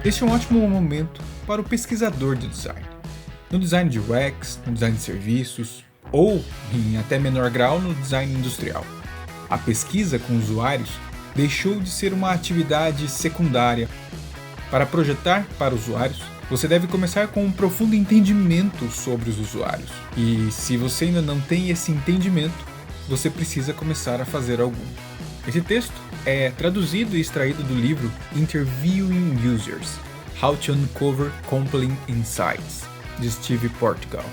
Este é um ótimo momento para o pesquisador de design. No design de UX, no design de serviços ou, em até menor grau, no design industrial. A pesquisa com usuários deixou de ser uma atividade secundária. Para projetar para usuários, você deve começar com um profundo entendimento sobre os usuários. E se você ainda não tem esse entendimento, você precisa começar a fazer algum. Esse texto é traduzido e extraído do livro Interviewing Users: How to Uncover Compelling Insights, de Steve Portugal.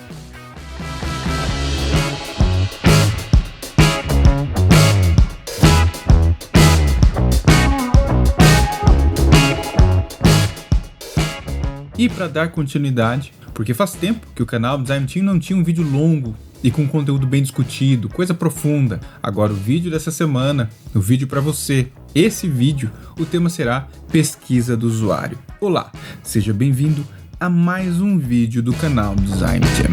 E para dar continuidade, porque faz tempo que o canal Design Team não tinha um vídeo longo e com conteúdo bem discutido, coisa profunda. Agora o vídeo dessa semana, o vídeo para você. Esse vídeo, o tema será pesquisa do usuário. Olá, seja bem-vindo a mais um vídeo do canal Design Team.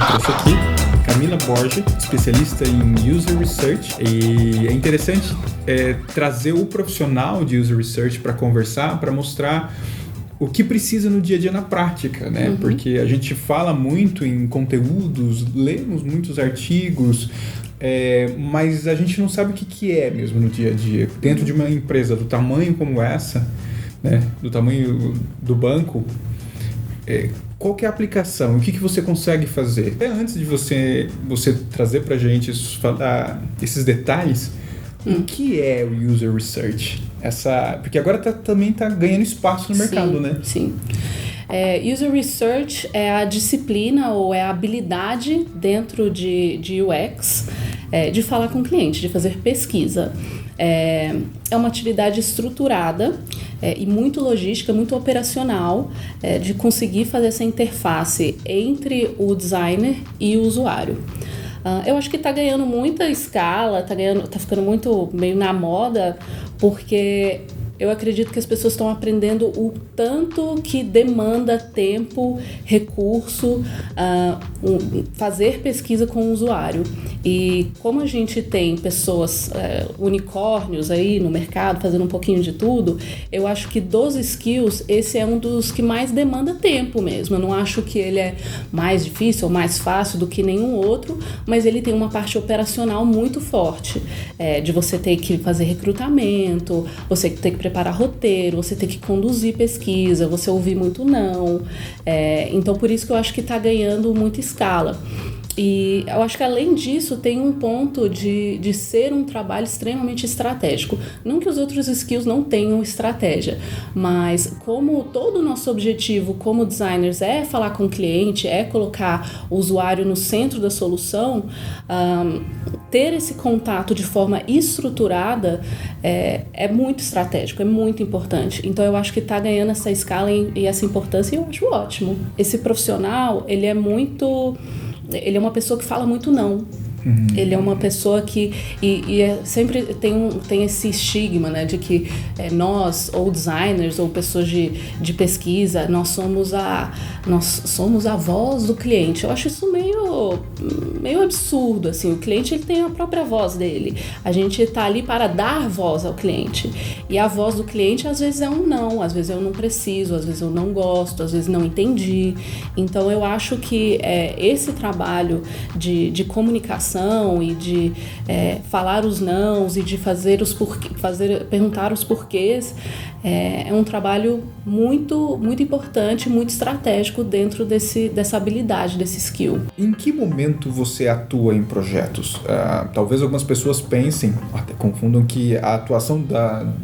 Trouxe aqui Camila Borges, especialista em User Research, e é interessante trazer o profissional de User Research para conversar, para mostrar o que precisa no dia a dia na prática, né? Uhum. Porque a gente fala muito em conteúdos, lemos muitos artigos, mas a gente não sabe o que é mesmo no dia a dia. Dentro de uma empresa do tamanho como essa, né? Do tamanho do banco, qual que é a aplicação? O que você consegue fazer? Até antes de você trazer pra gente falar esses detalhes, o que é o User Research? Porque agora também está ganhando espaço no mercado, né? Sim. User Research é a disciplina ou é a habilidade dentro de UX de falar com o cliente, de fazer pesquisa. É uma atividade estruturada e muito logística, muito operacional, de conseguir fazer essa interface entre o designer e o usuário. Eu acho que está ganhando muita escala, tá ficando muito meio na moda, porque eu acredito que as pessoas estão aprendendo o tanto que demanda tempo, recurso, fazer pesquisa com o usuário. E como a gente tem pessoas, unicórnios aí no mercado, fazendo um pouquinho de tudo, eu acho que dos skills, esse é um dos que mais demanda tempo mesmo. Eu não acho que ele é mais difícil ou mais fácil do que nenhum outro, mas ele tem uma parte operacional muito forte, de você ter que fazer recrutamento, você ter que preparar roteiro, você ter que conduzir pesquisa, você ouvir muito não. Então, por isso que eu acho que está ganhando muita escala. E eu acho que além disso tem um ponto de ser um trabalho extremamente estratégico. Não que os outros skills não tenham estratégia, mas como todo o nosso objetivo como designers é falar com o cliente, é colocar o usuário no centro da solução, ter esse contato de forma estruturada é muito estratégico, é muito importante. Então eu acho que está ganhando essa escala e essa importância, e eu acho ótimo. Esse profissional, ele é uma pessoa que fala muito não. Uhum. Ele é uma pessoa que sempre tem esse estigma, né, de que nós, ou designers, ou pessoas de pesquisa, nós somos a voz do cliente. Eu acho isso meio absurdo, assim. O cliente, ele tem a própria voz dele. A gente está ali para dar voz ao cliente. E a voz do cliente, às vezes, é um não. Às vezes eu não preciso, às vezes eu não gosto, às vezes não entendi. Então, eu acho que esse trabalho de comunicação e de falar os nãos e de perguntar os porquês é um trabalho muito, muito importante, muito estratégico dentro dessa habilidade, desse skill. Em que momento você atua em projetos? Talvez algumas pessoas pensem, até confundam, que a atuação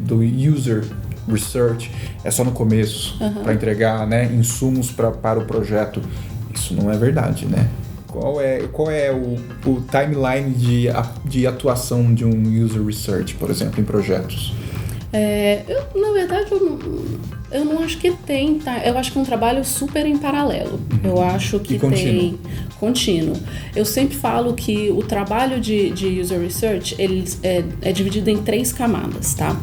do user research é só no começo, para entregar, né, insumos para o projeto. Isso não é verdade, né? Qual é o timeline de atuação de um user research, por exemplo, em projetos? Na verdade, eu não acho que tem, tá? Eu acho que é um trabalho super em paralelo. Eu acho que tem contínuo. Eu sempre falo que o trabalho de User Research ele é dividido em 3 camadas, tá?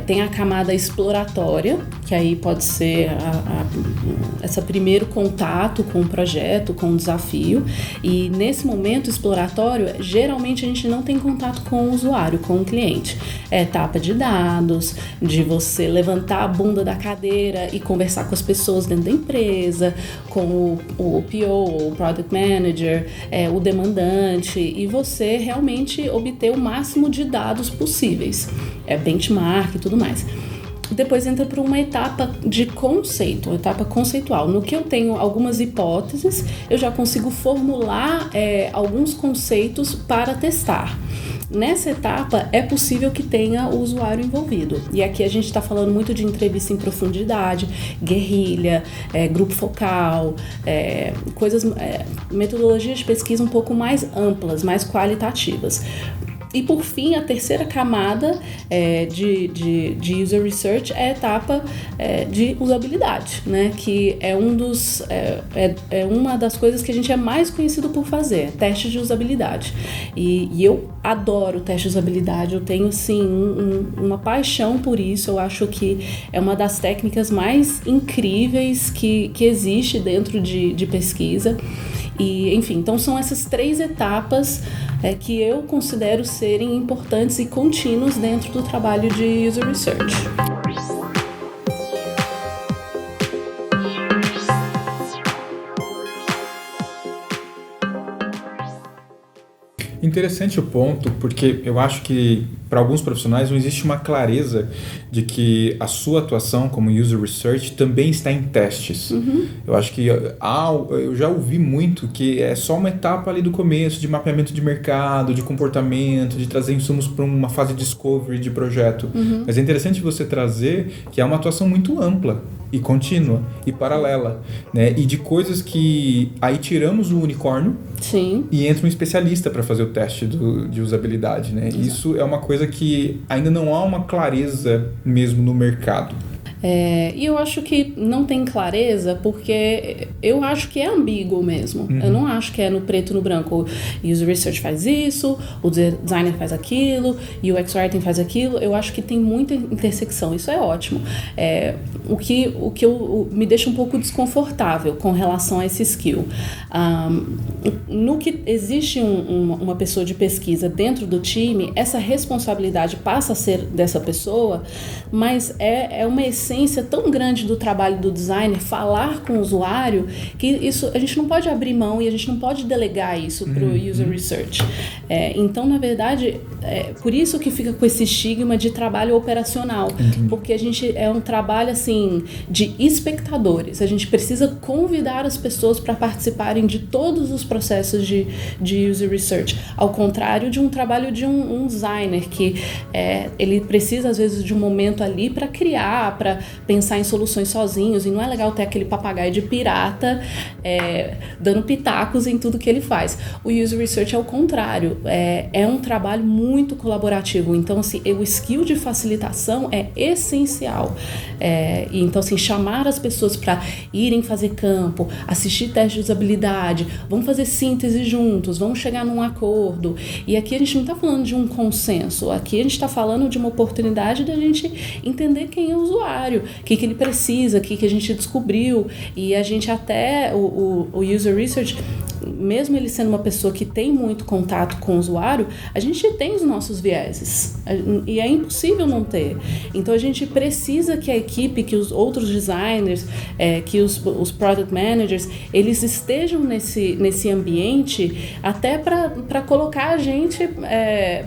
Tem a camada exploratória, que aí pode ser esse primeiro contato com o projeto, com o desafio. E nesse momento exploratório, geralmente a gente não tem contato com o usuário, com o cliente. É etapa de dados, de você levantar a bunda da cadeira e conversar com as pessoas dentro da empresa, com o PO, o Product Manager, o demandante, e você realmente obter o máximo de dados possíveis, benchmark e tudo mais. Depois entra para uma etapa de conceito, uma etapa conceitual. No que eu tenho algumas hipóteses, eu já consigo formular alguns conceitos para testar. Nessa etapa, é possível que tenha o usuário envolvido. E aqui a gente está falando muito de entrevista em profundidade, guerrilha, grupo focal, metodologias de pesquisa um pouco mais amplas, mais qualitativas. E por fim, a terceira camada de User Research é a etapa de usabilidade, né? Que é uma das coisas que a gente é mais conhecido por fazer, testes de usabilidade. E eu adoro testes de usabilidade, eu tenho assim uma paixão por isso. Eu acho que é uma das técnicas mais incríveis que existe dentro de pesquisa. E, enfim, então são essas 3 etapas que eu considero serem importantes e contínuos dentro do trabalho de User Research. Interessante o ponto, porque eu acho que para alguns profissionais não existe uma clareza de que a sua atuação como User Research também está em testes. Eu acho que eu já ouvi muito que é só uma etapa ali do começo de mapeamento de mercado, de comportamento, de trazer insumos para uma fase de discovery de projeto. Mas é interessante você trazer que é uma atuação muito ampla e contínua e paralela, né? E de coisas que aí tiramos o unicórnio. Sim. E entra um especialista para fazer o teste de usabilidade, né? Exato. Isso é uma coisa que ainda não há uma clareza mesmo no mercado. E eu acho que não tem clareza porque eu acho que é ambíguo mesmo. Eu não acho que é no preto e no branco. O User Research faz isso, o designer faz aquilo, e o UX Writing faz aquilo. Eu acho que tem muita intersecção. Isso é ótimo. O que me deixa um pouco desconfortável com relação a esse skill. No que existe uma pessoa de pesquisa dentro do time, essa responsabilidade passa a ser dessa pessoa, mas é uma essência tão grande do trabalho do designer falar com o usuário que isso a gente não pode abrir mão e a gente não pode delegar isso para o User Research. Então, na verdade, por isso que fica com esse estigma de trabalho operacional, porque a gente é um trabalho assim de espectadores. A gente precisa convidar as pessoas para participarem de todos os processos de User Research, ao contrário de um trabalho de um designer que ele precisa às vezes de um momento ali para criar, para pensar em soluções sozinhos, e não é legal ter aquele papagaio de pirata dando pitacos em tudo que ele faz. O User Research é o contrário, é um trabalho muito colaborativo, então assim, o skill de facilitação é essencial. E então assim, chamar as pessoas para irem fazer campo, assistir teste de usabilidade, vamos fazer síntese juntos, vamos chegar num acordo. E aqui a gente não está falando de um consenso, aqui a gente está falando de uma oportunidade de a gente entender quem é o usuário, o que ele precisa, o que a gente descobriu, e a gente até, o User Research, mesmo ele sendo uma pessoa que tem muito contato com o usuário, a gente tem os nossos vieses, e é impossível não ter. Então a gente precisa que a equipe, que os outros designers, que os product managers, eles estejam nesse ambiente até para colocar a gente,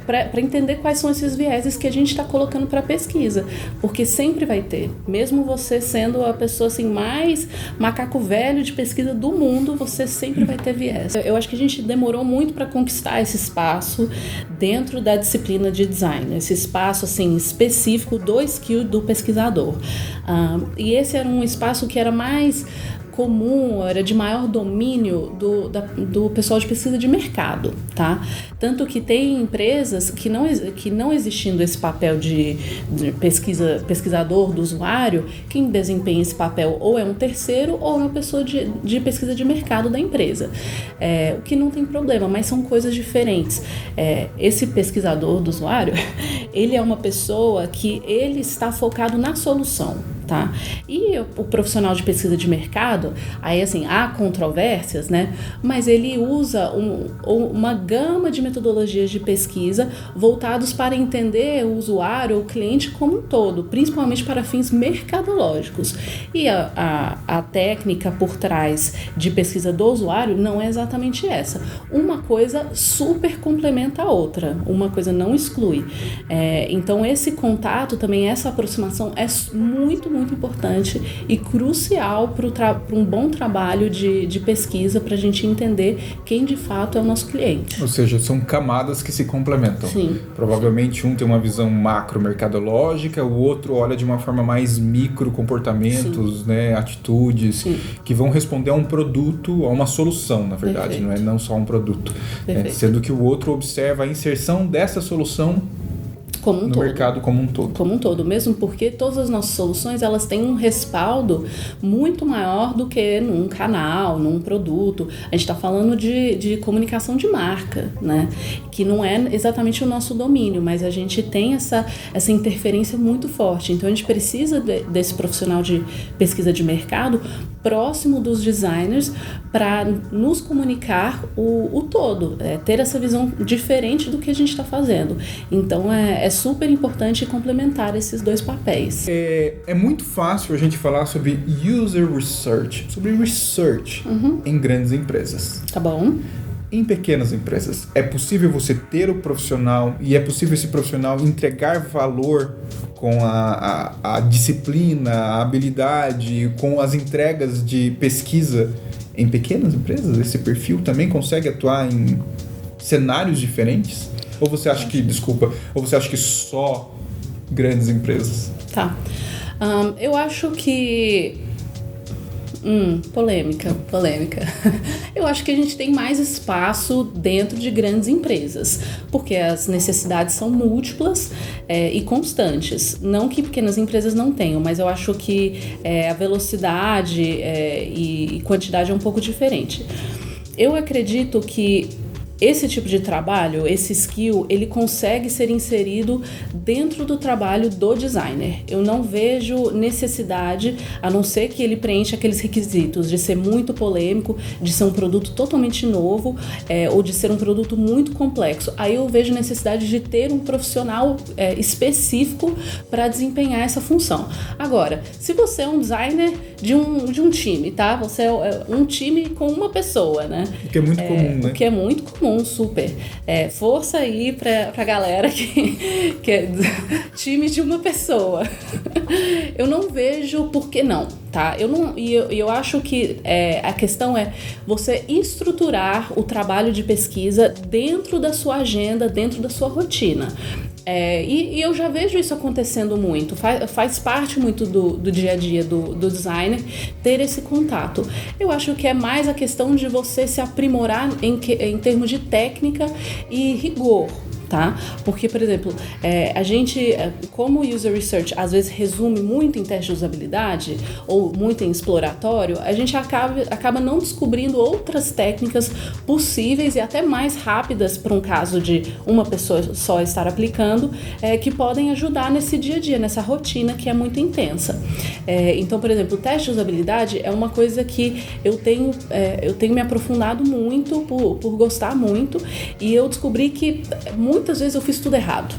para entender quais são esses vieses que a gente está colocando para pesquisa, porque sempre vai ter, mesmo você sendo a pessoa assim, mais macaco velho de pesquisa do mundo, você sempre vai ter viés. Eu acho que a gente demorou muito para conquistar esse espaço dentro da disciplina de design, esse espaço assim, específico do skill do pesquisador. E esse era um espaço que era mais comum, era de maior domínio do pessoal de pesquisa de mercado, tá? Tanto que tem empresas que não existindo esse papel de pesquisador do usuário, quem desempenha esse papel ou é um terceiro ou é uma pessoa de pesquisa de mercado da empresa. O que não tem problema, mas são coisas diferentes. Esse pesquisador do usuário, ele é uma pessoa que ele está focado na solução, tá? E o profissional de pesquisa de mercado, aí assim, há controvérsias, né? Mas ele usa uma gama de metodologias de pesquisa voltados para entender o usuário, o cliente como um todo, principalmente para fins mercadológicos. E a técnica por trás de pesquisa do usuário não é exatamente essa. Uma coisa super complementa a outra, uma coisa não exclui. Então esse contato também, essa aproximação é muito, muito importante e crucial para um bom trabalho de pesquisa, para a gente entender quem de fato é o nosso cliente. Ou seja, são camadas que se complementam. Sim. Provavelmente um tem uma visão macro mercadológica, o outro olha de uma forma mais micro comportamentos, né, atitudes, sim, que vão responder a um produto, a uma solução, na verdade, não só um produto. Sendo que o outro observa a inserção dessa solução no mercado como um todo. Como um todo, mesmo porque todas as nossas soluções, elas têm um respaldo muito maior do que num canal, num produto. A gente está falando de comunicação de marca, né? Que não é exatamente o nosso domínio, mas a gente tem essa interferência muito forte. Então, a gente precisa desse profissional de pesquisa de mercado próximo dos designers para nos comunicar o todo, ter essa visão diferente do que a gente está fazendo. Então, é super importante complementar esses dois papéis. É muito fácil a gente falar sobre user research, sobre research em grandes empresas. Tá bom. Em pequenas empresas, é possível você ter o profissional e é possível esse profissional entregar valor com a disciplina, a habilidade, com as entregas de pesquisa em pequenas empresas? Esse perfil também consegue atuar em cenários diferentes? Ou você acha que só grandes empresas? Tá. Eu acho que... Polêmica. Eu acho que a gente tem mais espaço dentro de grandes empresas, porque as necessidades são múltiplas e constantes. Não que pequenas empresas não tenham, mas eu acho que a velocidade e quantidade é um pouco diferente. Eu acredito que esse tipo de trabalho, esse skill, ele consegue ser inserido dentro do trabalho do designer. Eu não vejo necessidade, a não ser que ele preencha aqueles requisitos de ser muito polêmico, de ser um produto totalmente novo, ou de ser um produto muito complexo. Aí eu vejo necessidade de ter um profissional específico para desempenhar essa função. Agora, se você é um designer de um time, tá? Você é um time com uma pessoa, né? O que é muito comum, né? O que é muito comum, super. Força aí pra galera que é time de uma pessoa. Eu não vejo por que não, tá? Eu acho que a questão é você estruturar o trabalho de pesquisa dentro da sua agenda, dentro da sua rotina. E eu já vejo isso acontecendo muito, faz parte muito do dia a dia do designer ter esse contato. Eu acho que é mais a questão de você se aprimorar em termos de técnica e rigor. Tá? Porque, por exemplo, a gente, como o user research às vezes resume muito em teste de usabilidade ou muito em exploratório, a gente acaba não descobrindo outras técnicas possíveis e até mais rápidas para um caso de uma pessoa só estar aplicando, que podem ajudar nesse dia a dia, nessa rotina que é muito intensa. Então, por exemplo, o teste de usabilidade é uma coisa que eu tenho me aprofundado muito por gostar muito, e eu descobri que muitas vezes eu fiz tudo errado.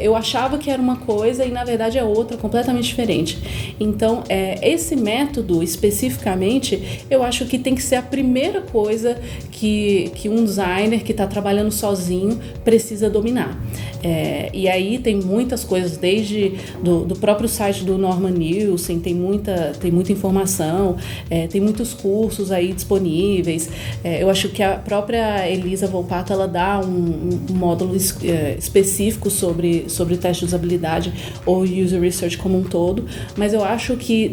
Eu achava que era uma coisa e na verdade é outra, completamente diferente. Então, esse método especificamente, eu acho que tem que ser a primeira coisa que um designer que está trabalhando sozinho precisa dominar. E aí tem muitas coisas, desde do próprio site do Norman Nielsen, tem muita informação, tem muitos cursos aí disponíveis. Eu acho que a própria Elisa Volpato, ela dá um módulo específico sobre teste de usabilidade ou user research como um todo, mas eu acho que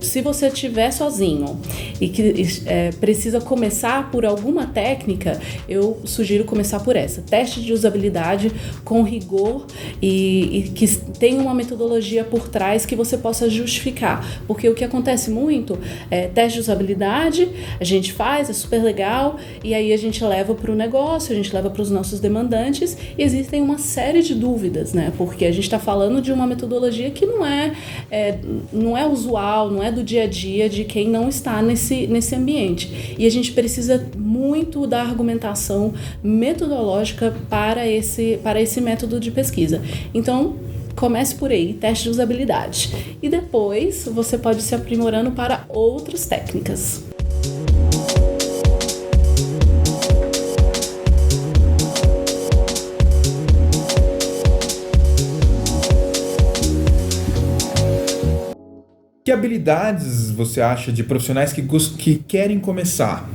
se você estiver sozinho e que precisa começar por alguma técnica, eu sugiro começar por essa. Teste de usabilidade com rigor e que tenha uma metodologia por trás que você possa justificar. Porque o que acontece muito é teste de usabilidade, a gente faz, é super legal, e aí a gente leva para o negócio, a gente leva para os nossos demandantes, e existem uma série de dúvidas, né? Porque a gente está falando de uma metodologia que não é usual, não é do dia a dia de quem não está nesse ambiente. E a gente precisa muito da argumentação metodológica para esse método de pesquisa. Então, comece por aí, teste de usabilidade. E depois você pode se aprimorando para outras técnicas. Que habilidades você acha de profissionais que querem começar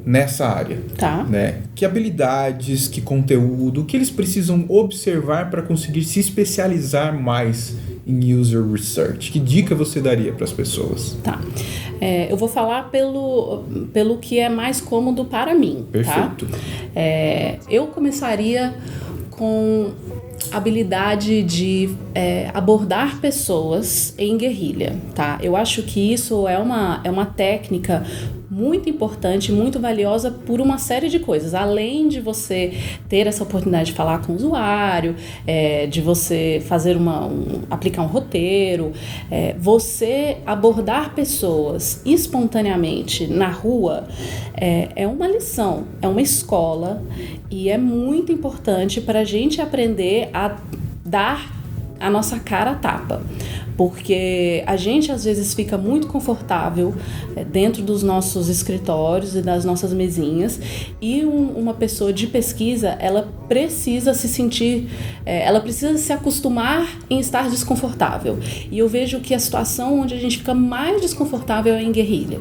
nessa área? Tá. Né? Que habilidades, que conteúdo, o que eles precisam observar para conseguir se especializar mais em user research? Que dica você daria para as pessoas? Tá. Eu vou falar pelo que é mais cômodo para mim. Perfeito. Tá? Eu começaria com habilidade de abordar pessoas em guerrilha, tá? Eu acho que isso é uma técnica muito importante, muito valiosa por uma série de coisas. Além de você ter essa oportunidade de falar com o usuário, de você fazer aplicar um roteiro, você abordar pessoas espontaneamente na rua é uma lição, é uma escola e é muito importante para a gente aprender a dar a nossa cara a tapa. Porque a gente às vezes fica muito confortável dentro dos nossos escritórios e das nossas mesinhas, e uma pessoa de pesquisa, ela precisa se sentir, ela precisa se acostumar em estar desconfortável. E eu vejo que a situação onde a gente fica mais desconfortável é em guerrilha.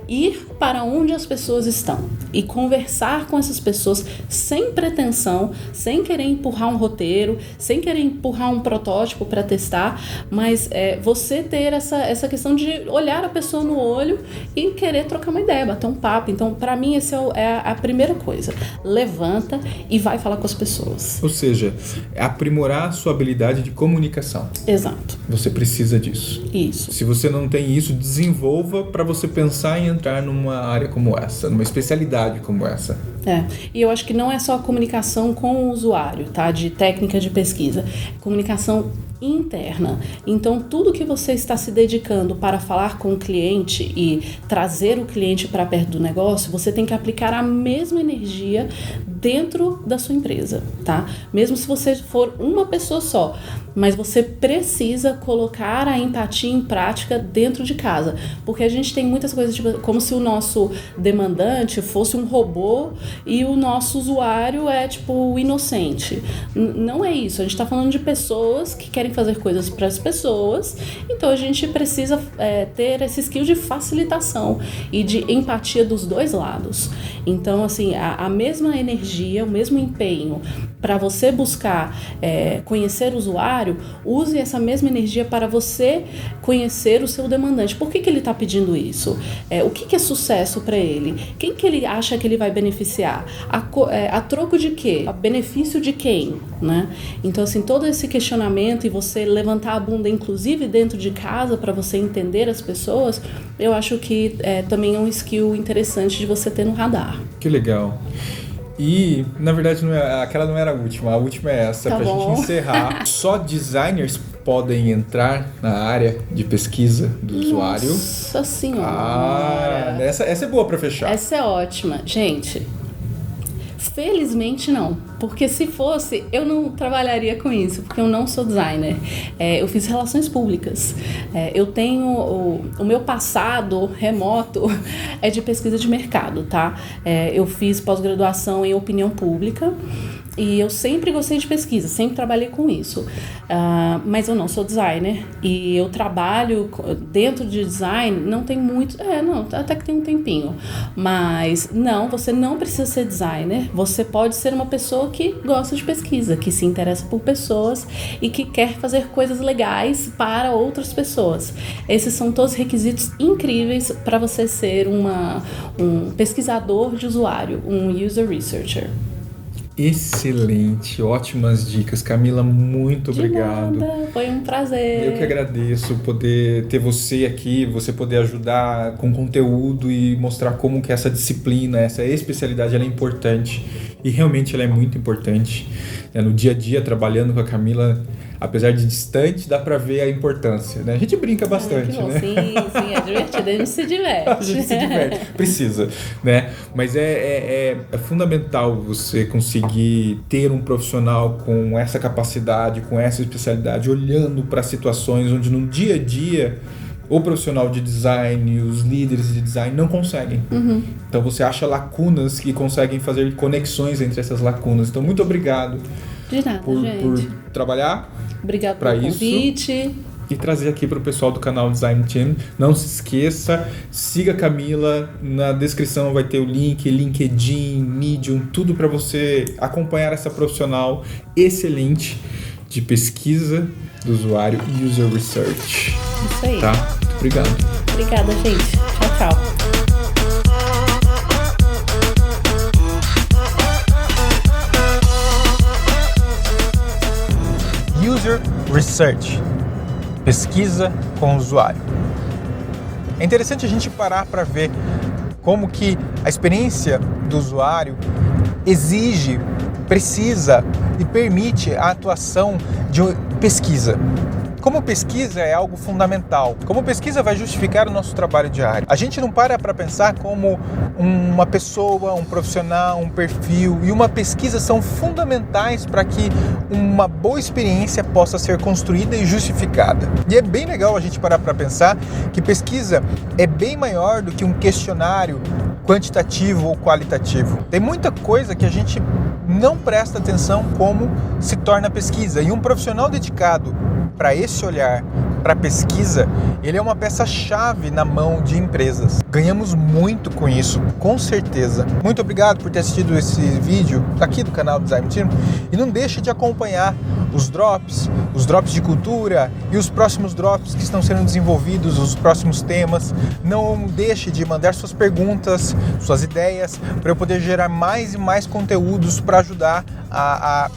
Ir para onde as pessoas estão e conversar com essas pessoas sem pretensão, sem querer empurrar um roteiro, sem querer empurrar um protótipo para testar, mas você ter essa questão de olhar a pessoa no olho e querer trocar uma ideia, bater um papo. Então, para mim, essa é a primeira coisa. Levanta e vai falar com as pessoas. Ou seja, aprimorar a sua habilidade de comunicação. Exato. Você precisa disso. Isso. Se você não tem isso, desenvolva para você pensar em entrar numa área como essa, numa especialidade como essa. E eu acho que não é só a comunicação com o usuário, tá? De técnica de pesquisa. Comunicação interna. Então, tudo que você está se dedicando para falar com o cliente e trazer o cliente para perto do negócio, você tem que aplicar a mesma energia dentro da sua empresa, tá? Mesmo se você for uma pessoa só, mas você precisa colocar a empatia em prática dentro de casa, porque a gente tem muitas coisas, tipo, como se o nosso demandante fosse um robô e o nosso usuário é tipo o inocente. Não é isso, a gente está falando de pessoas que querem fazer coisas para as pessoas, então a gente precisa ter esse skill de facilitação e de empatia dos dois lados. Então, assim, a mesma energia, o mesmo empenho para você buscar conhecer o usuário, use essa mesma energia para você conhecer o seu demandante. Por que ele está pedindo isso? O que é sucesso para ele? Quem que ele acha que ele vai beneficiar? A troco de quê? A benefício de quem? Né? Então, assim, todo esse questionamento e você levantar a bunda, inclusive dentro de casa, para você entender as pessoas, eu acho que também é um skill interessante de você ter no radar. Que legal. E, na verdade, aquela não era a última é essa, tá pra bom. gente encerrar. Só designers podem entrar na área de pesquisa do usuário? Nossa senhora! Essa é boa pra fechar. Essa é ótima. Gente, felizmente não, porque se fosse, eu não trabalharia com isso, porque eu não sou designer. Eu fiz relações públicas. Eu tenho o meu passado remoto é de pesquisa de mercado, tá? Eu fiz pós-graduação em opinião pública e eu sempre gostei de pesquisa, sempre trabalhei com isso. Mas eu não sou designer e eu trabalho dentro de design, não tem muito... até que tem um tempinho. Mas não, você não precisa ser designer, você pode ser uma pessoa que gosta de pesquisa, que se interessa por pessoas e que quer fazer coisas legais para outras pessoas. Esses são todos requisitos incríveis para você ser um pesquisador de usuário, um user researcher. Excelente, ótimas dicas. Camila, muito obrigado. Nada, foi um prazer. Eu que agradeço poder ter você aqui, você poder ajudar com conteúdo e mostrar como que essa disciplina, essa especialidade, ela é importante. E realmente ela é muito importante. No dia a dia, trabalhando com a Camila, apesar de distante, dá pra ver a importância, né? A gente brinca bastante, bom, né? Sim, é divertido, a gente se diverte. A gente se diverte, precisa, né? Mas é fundamental você conseguir ter um profissional com essa capacidade, com essa especialidade, olhando para situações onde no dia a dia o profissional de design, os líderes de design não conseguem. Uhum. Então você acha lacunas que conseguem fazer conexões entre essas lacunas. Então muito obrigado De nada, por trabalhar. Obrigado pelo convite. E trazer aqui para o pessoal do canal Design Team. Não se esqueça, siga a Camila, na descrição vai ter o link, LinkedIn, Medium, tudo para você acompanhar essa profissional excelente de pesquisa do usuário e user research. Isso aí. Tá? Muito obrigado. Obrigada, gente. Tchau, tchau. User Research, pesquisa com o usuário. É interessante a gente parar para ver como que a experiência do usuário exige, precisa e permite a atuação de pesquisa. Como pesquisa é algo fundamental, como pesquisa vai justificar o nosso trabalho diário. A gente não para pensar como uma pessoa, um profissional, um perfil e uma pesquisa são fundamentais para que uma boa experiência possa ser construída e justificada. E é bem legal a gente parar para pensar que pesquisa é bem maior do que um questionário quantitativo ou qualitativo. Tem muita coisa que a gente não presta atenção como se torna pesquisa. E um profissional dedicado para esse olhar, para pesquisa, ele é uma peça-chave na mão de empresas. Ganhamos muito com isso, com certeza. Muito obrigado por ter assistido esse vídeo aqui do canal Design Team. E não deixe de acompanhar os drops de cultura e os próximos drops que estão sendo desenvolvidos, os próximos temas. Não deixe de mandar suas perguntas, suas ideias, para eu poder gerar mais e mais conteúdos para ajudar a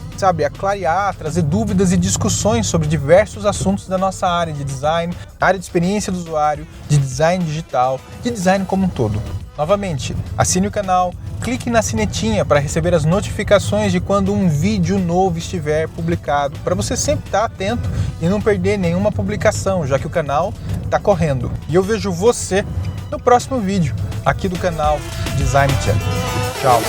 clarear, trazer dúvidas e discussões sobre diversos assuntos da nossa área de design, área de experiência do usuário, de design digital, de design como um todo. Novamente, assine o canal, clique na sinetinha para receber as notificações de quando um vídeo novo estiver publicado, para você sempre estar atento e não perder nenhuma publicação, já que o canal está correndo. E eu vejo você no próximo vídeo aqui do canal Design Team. Tchau!